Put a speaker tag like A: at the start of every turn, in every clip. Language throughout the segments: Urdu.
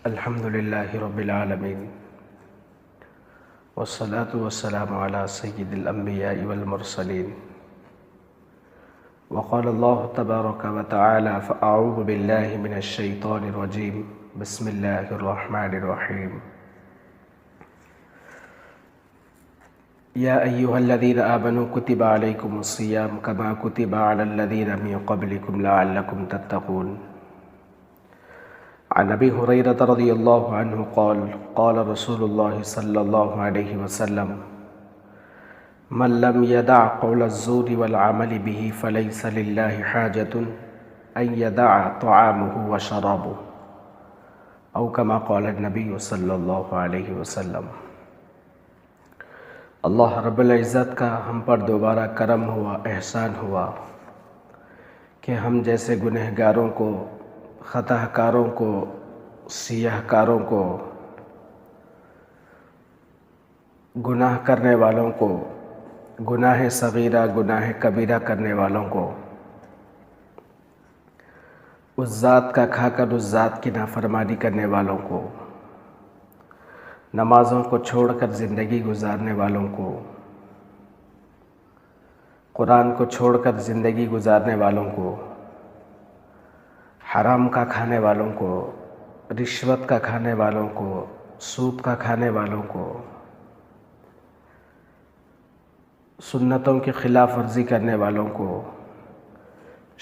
A: الحمد للہ رب العالمین والصلاة والسلام علی سید الانبیاء والمرسلین وقال اللہ تبارک وتعالی فاعوذ باللہ من الشیطان الرجیم بسم اللہ الرحمن الرحیم یا ایہا الذین آمنوا کتب علیکم الصیام کما کتب علی الذین من قبلکم لعلکم تتقون عن ابی ہریرہ رضی اللہ عنہ قال قال رسول اللہ صلی اللہ علیہ وسلم من لم يدع قول الزور والعمل به فليس لله حاجة ان يدع طعامه وشرابه او كما قال النبی صلی اللہ علیہ وسلم۔ اللہ رب العزت کا ہم پر دوبارہ کرم ہوا، احسان ہوا کہ ہم جیسے گنہگاروں کو، خطا کاروں کو، سیاہ کاروں کو، گناہ کرنے والوں کو، گناہ صغیرہ گناہ کبیرہ کرنے والوں کو، اس ذات کا کھا کر اس ذات کی نافرمانی کرنے والوں کو، نمازوں کو چھوڑ کر زندگی گزارنے والوں کو، قرآن کو چھوڑ کر زندگی گزارنے والوں کو، حرام کا کھانے والوں کو، رشوت کا کھانے والوں کو، سود کا کھانے والوں کو، سنتوں کی خلاف ورزی کرنے والوں کو،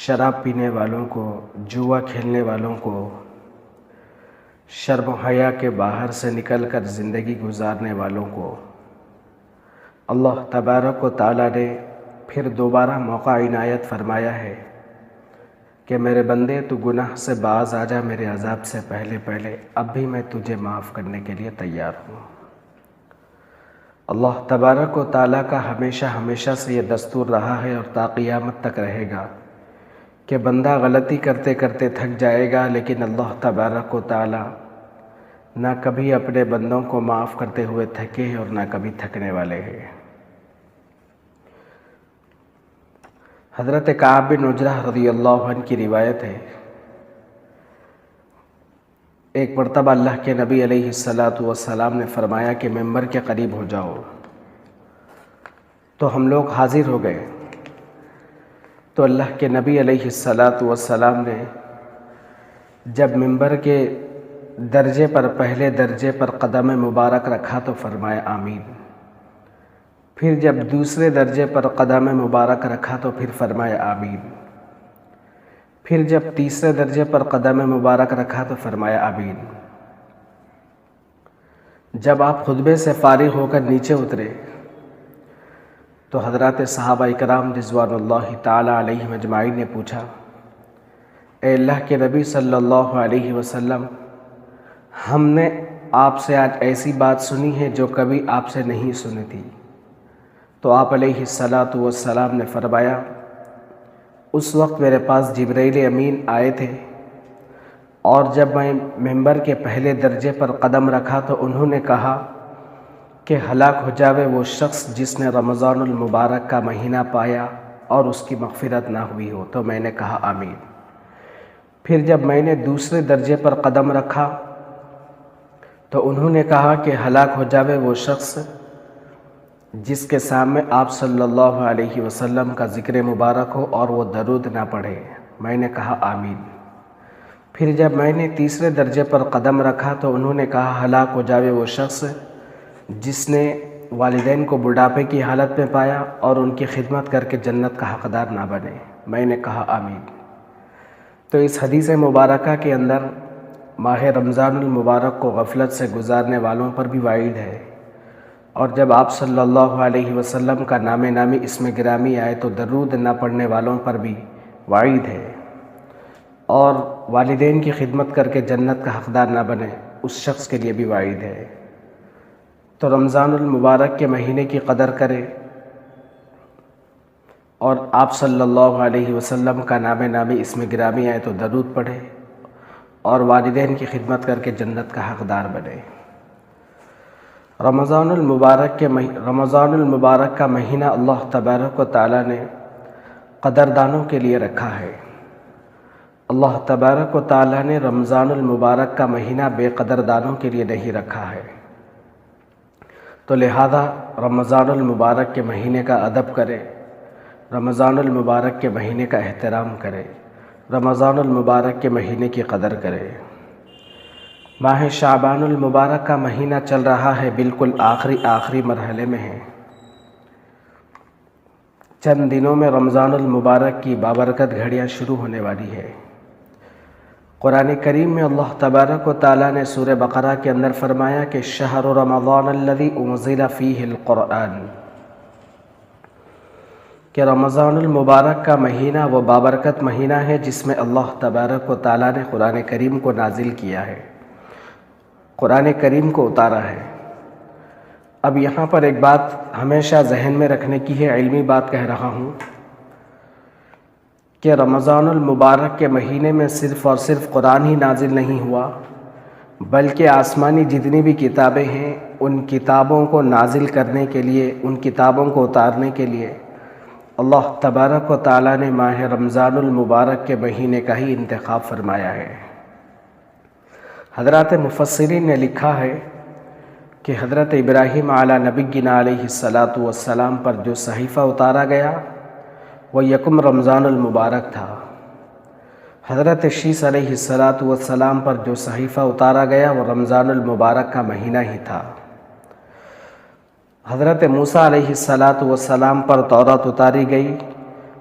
A: شراب پینے والوں کو، جوا کھیلنے والوں کو، شرم و حیا کے باہر سے نکل کر زندگی گزارنے والوں کو اللہ تبارک و تعالیٰ نے پھر دوبارہ موقع عنایت فرمایا ہے کہ میرے بندے تو گناہ سے باز آ جا میرے عذاب سے پہلے، اب بھی میں تجھے معاف کرنے کے لیے تیار ہوں۔ اللہ تبارک و تعالیٰ کا ہمیشہ سے یہ دستور رہا ہے اور تا قیامت تک رہے گا کہ بندہ غلطی کرتے کرتے تھک جائے گا، لیکن اللہ تبارک و تعالیٰ نہ کبھی اپنے بندوں کو معاف کرتے ہوئے تھکے ہیں اور نہ کبھی تھکنے والے ہیں۔ حضرت کعب بن عجرہ رضی اللہ عنہ کی روایت ہے، ایک مرتبہ اللہ کے نبی علیہ السلام نے فرمایا کہ ممبر کے قریب ہو جاؤ، تو ہم لوگ حاضر ہو گئے۔ تو اللہ کے نبی علیہ السلام نے جب ممبر کے درجے پر، پہلے درجے پر قدم مبارک رکھا تو فرمایا آمین۔ پھر جب دوسرے درجے پر قدم مبارک رکھا تو پھر فرمایا آمین۔ پھر جب تیسرے درجے پر قدم مبارک رکھا تو فرمایا آمین۔ جب آپ خطبے سے فارغ ہو کر نیچے اترے تو حضرات صحابہ اکرام رضوان اللہ تعالی علیہم اجمعین نے پوچھا، اے اللہ کے نبی صلی اللہ علیہ وسلم، ہم نے آپ سے آج ایسی بات سنی ہے جو کبھی آپ سے نہیں سنی تھی۔ تو آپ علیہ السلام نے فرمایا، اس وقت میرے پاس جبرائیل امین آئے تھے اور جب میں ممبر کے پہلے درجے پر قدم رکھا تو انہوں نے کہا کہ ہلاک ہو جاوے وہ شخص جس نے رمضان المبارک کا مہینہ پایا اور اس کی مغفرت نہ ہوئی ہو۔ تو میں نے کہا آمین۔ پھر جب میں نے دوسرے درجے پر قدم رکھا تو انہوں نے کہا کہ ہلاک ہو جاوے وہ شخص جس کے سامنے آپ صلی اللہ علیہ وسلم کا ذکر مبارک ہو اور وہ درود نہ پڑھے۔ میں نے کہا آمین۔ پھر جب میں نے تیسرے درجے پر قدم رکھا تو انہوں نے کہا ہلاک ہو جاوے وہ شخص جس نے والدین کو بڑھاپے کی حالت میں پایا اور ان کی خدمت کر کے جنت کا حقدار نہ بنے۔ میں نے کہا آمین۔ تو اس حدیث مبارکہ کے اندر ماہ رمضان المبارک کو غفلت سے گزارنے والوں پر بھی وعید ہے، اور جب آپ صلی اللہ علیہ وسلم کا نام نامی اسم گرامی آئے تو درود نہ پڑھنے والوں پر بھی وعید ہے، اور والدین کی خدمت کر کے جنت کا حقدار نہ بنے اس شخص کے لیے بھی وعید ہے۔ تو رمضان المبارک کے مہینے کی قدر کرے اور آپ صلی اللہ علیہ وسلم کا نام نامی اسم گرامی آئے تو درود پڑھے اور والدین کی خدمت کر کے جنت کا حقدار بنے۔ رمضان المبارک کا مہینہ اللہ تبارک و تعالیٰ نے قدردانوں کے لیے رکھا ہے، اللہ تبارک و تعالیٰ نے رمضان المبارک کا مہینہ بے قدردانوں کے لیے نہیں رکھا ہے، تو لہذا رمضان المبارک کے مہینے کا ادب کرے، رمضان المبارک کے مہینے کا احترام کرے، رمضان المبارک کے مہینے کی قدر کرے۔ ماہ شعبان المبارک کا مہینہ چل رہا ہے، بالکل آخری مرحلے میں ہے۔ چند دنوں میں رمضان المبارک کی بابرکت گھڑیاں شروع ہونے والی ہے۔ قرآن کریم میں اللہ تبارک و تعالیٰ نے سورہ بقرہ کے اندر فرمایا کہ شہر رمضان الذی انزل فیہ القرآن، کہ رمضان المبارک کا مہینہ وہ بابرکت مہینہ ہے جس میں اللہ تبارک و تعالیٰ نے قرآن کریم کو نازل کیا ہے، قرآن کریم کو اتارا ہے۔ اب یہاں پر ایک بات ہمیشہ ذہن میں رکھنے کی ہے، علمی بات کہہ رہا ہوں کہ رمضان المبارک کے مہینے میں صرف اور صرف قرآن ہی نازل نہیں ہوا، بلکہ آسمانی جتنی بھی کتابیں ہیں ان کتابوں کو نازل کرنے کے لیے، ان کتابوں کو اتارنے کے لیے اللہ تبارک و تعالیٰ نے ماہ رمضان المبارک کے مہینے کا ہی انتخاب فرمایا ہے۔ حضرات مفسرین نے لکھا ہے کہ حضرت ابراہیم علی نبینا علیہ السلام پر جو صحیفہ اتارا گیا وہ یکم رمضان المبارک تھا۔ حضرت شیس علیہ السلام پر جو صحیفہ اتارا گیا وہ رمضان المبارک کا مہینہ ہی تھا۔ حضرت موسیٰ علیہ السلام پر توراۃ اتاری گئی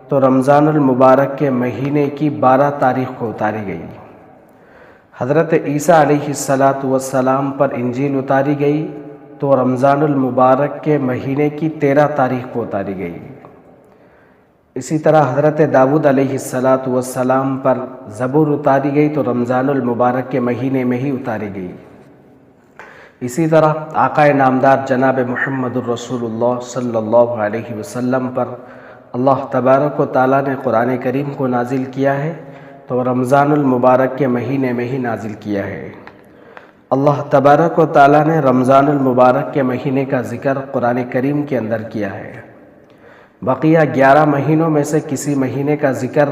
A: تو رمضان المبارک کے مہینے کی 12 تاریخ کو اتاری گئی۔ حضرت عیسیٰ علیہ السلام پر انجیل اتاری گئی تو رمضان المبارک کے مہینے کی 13 تاریخ کو اتاری گئی۔ اسی طرح حضرت داؤد علیہ السلام پر زبور اتاری گئی تو رمضان المبارک کے مہینے میں ہی اتاری گئی۔ اسی طرح آقا نامدار جناب محمد الرسول اللہ صلی اللہ علیہ وسلم پر اللہ تبارک و تعالیٰ نے قرآن کریم کو نازل کیا ہے تو رمضان المبارک کے مہینے میں ہی نازل کیا ہے۔ اللہ تبارک و تعالیٰ نے رمضان المبارک کے مہینے کا ذکر قرآن کریم کے اندر کیا ہے۔ بقیہ 11 مہینوں میں سے کسی مہینے کا ذکر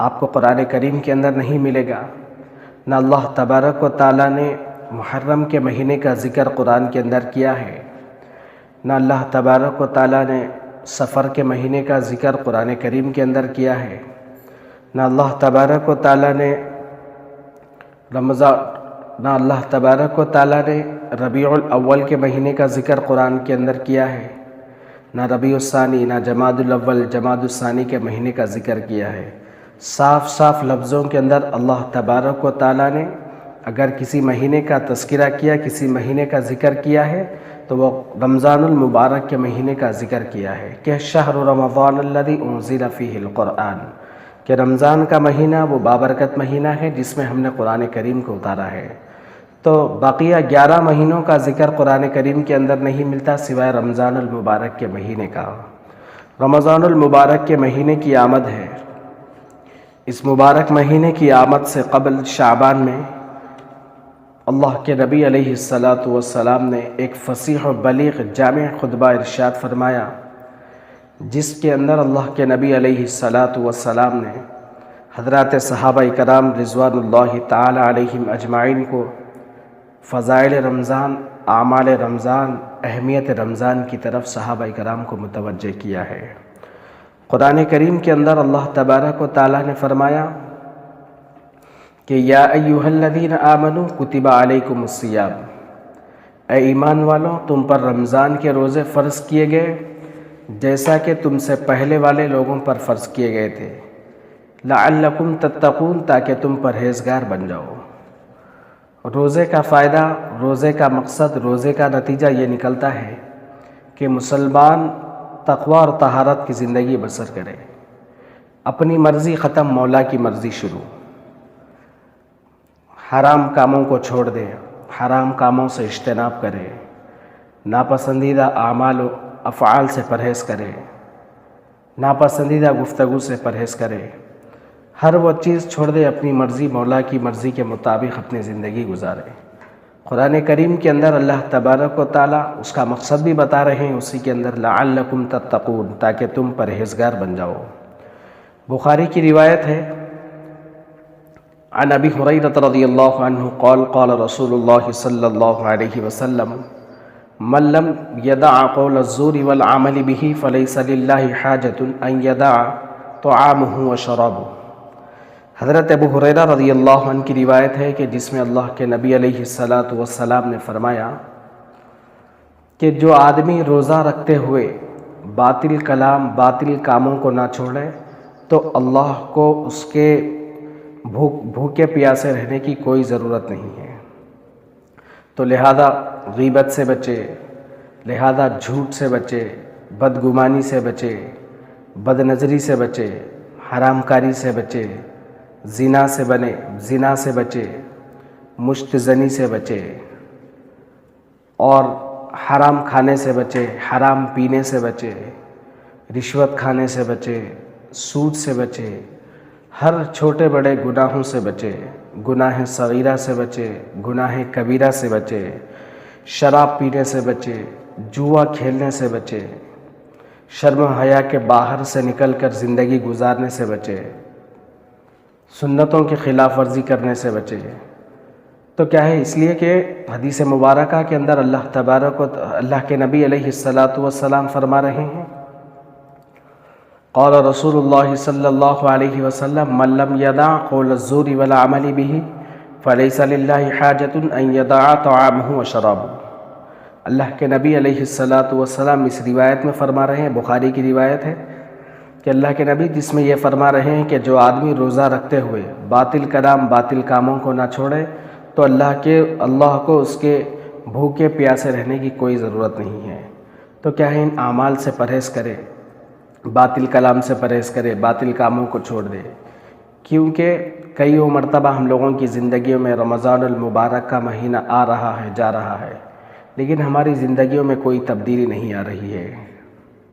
A: آپ کو قرآن کریم کے اندر نہیں ملے گا۔ نہ اللہ تبارک و تعالیٰ نے محرم کے مہینے کا ذکر قرآن کے اندر کیا ہے، نہ اللہ تبارک و تعالیٰ نے صفر کے مہینے کا ذکر قرآن کریم کے اندر کیا ہے، نہ اللہ تبارک و تعالیٰ نے ربیع الاول کے مہینے کا ذکر قرآن کے اندر کیا ہے، نہ ربیع الثانی، نہ جمادی الاول جمادی الثانی کے مہینے کا ذکر کیا ہے۔ صاف لفظوں کے اندر اللہ تبارک و تعالیٰ نے اگر کسی مہینے کا تذکرہ کیا، کسی مہینے کا ذکر کیا ہے تو وہ رمضان المبارک کے مہینے کا ذکر کیا ہے کہ شہر رمضان الذی انزل فیہ القرآن، کہ رمضان کا مہینہ وہ بابرکت مہینہ ہے جس میں ہم نے قرآن کریم کو اتارا ہے۔ تو بقیہ 11 مہینوں کا ذکر قرآن کریم کے اندر نہیں ملتا سوائے رمضان المبارک کے مہینے کا۔ رمضان المبارک کے مہینے کی آمد ہے۔ اس مبارک مہینے کی آمد سے قبل شعبان میں اللہ کے نبی علیہ السلام نے ایک فصیح و بلیغ جامع خطبہ ارشاد فرمایا، جس کے اندر اللہ کے نبی علیہ السلام نے حضرات صحابہ کرام رضوان اللہ تعالی علیہم اجمعین کو فضائل رمضان، اعمال رمضان، اہمیت رمضان کی طرف صحابہ کرام کو متوجہ کیا ہے۔ قرآن کریم کے اندر اللہ تبارک و تعالیٰ نے فرمایا کہ یا ایھا الذین آمنوا کتب علیکم الصیام، اے ایمان والوں تم پر رمضان کے روزے فرض کیے گئے جیسا کہ تم سے پہلے والے لوگوں پر فرض کیے گئے تھے، لعلکم تتقون، تاکہ تم پرہیزگار بن جاؤ۔ روزے کا فائدہ، روزے کا مقصد، روزے کا نتیجہ یہ نکلتا ہے کہ مسلمان تقوی اور طہارت کی زندگی بسر کرے، اپنی مرضی ختم، مولا کی مرضی شروع، حرام کاموں کو چھوڑ دے، حرام کاموں سے اجتناب کرے، ناپسندیدہ اعمال و افعال سے پرہیز کرے، ناپسندیدہ گفتگو سے پرہیز کرے، ہر وہ چیز چھوڑ دے، اپنی مرضی، مولا کی مرضی کے مطابق اپنی زندگی گزارے۔ قرآن کریم کے اندر اللہ تبارک و تعالیٰ اس کا مقصد بھی بتا رہے ہیں، اسی کے اندر لعلکم تتقون، تاکہ تم پرہیزگار بن جاؤ۔ بخاری کی روایت ہے عن ابی ہریرہ رضی اللہ عنہ قال قال رسول اللہ صلی اللہ علیہ وسلم من لم يدع قول الزور والعمل به فليس لله حاجة ان يدع طعامه وشرابه۔ حضرت ابو ہریرہ رضی اللہ عنہ کی روایت ہے کہ جس میں اللہ کے نبی علیہ الصلاۃ والسلام نے فرمایا کہ جو آدمی روزہ رکھتے ہوئے باطل کلام باطل کاموں کو نہ چھوڑے تو اللہ کو اس کے بھوکے پیاسے رہنے کی کوئی ضرورت نہیں ہے۔ تو لہذا غیبت سے بچے، لہذا جھوٹ سے بچے، بدگمانی سے بچے، بد نظری سے بچے، حرام کاری سے بچے، زنا سے بچے، مشت زنی سے بچے، اور حرام کھانے سے بچے، حرام پینے سے بچے، رشوت کھانے سے بچے، سود سے بچے، ہر چھوٹے بڑے گناہوں سے بچے، گناہ صغیرہ سے بچے، گناہ کبیرہ سے بچے، شراب پینے سے بچے، جوا کھیلنے سے بچے، شرم و حیا کے باہر سے نکل کر زندگی گزارنے سے بچے، سنتوں کی خلاف ورزی کرنے سے بچے۔ تو کیا ہے؟ اس لیے کہ حدیث مبارکہ کے اندر اللہ کے نبی علیہ الصلاۃ والسلام فرما رہے ہیں، قال رسول اللہ صلی اللہ علیہ وسلم من لم يدع قول الزور والعمل به فليس لله حاجة ان يدع طعامه وشرابه۔ اللہ کے نبی علیہ الصلاۃ والسلام اس روایت میں فرما رہے ہیں، بخاری کی روایت ہے کہ اللہ کے نبی جس میں یہ فرما رہے ہیں کہ جو آدمی روزہ رکھتے ہوئے باطل کلام باطل کاموں کو نہ چھوڑے تو اللہ کو اس کے بھوکے پیاسے رہنے کی کوئی ضرورت نہیں ہے۔ تو کیا ہے؟ ان اعمال سے پرہیز کرے، باطل کلام سے پرہیز کرے، باطل کاموں کو چھوڑ دے، کیونکہ کئی مرتبہ ہم لوگوں کی زندگیوں میں رمضان المبارک کا مہینہ آ رہا ہے، جا رہا ہے، لیکن ہماری زندگیوں میں کوئی تبدیلی نہیں آ رہی ہے۔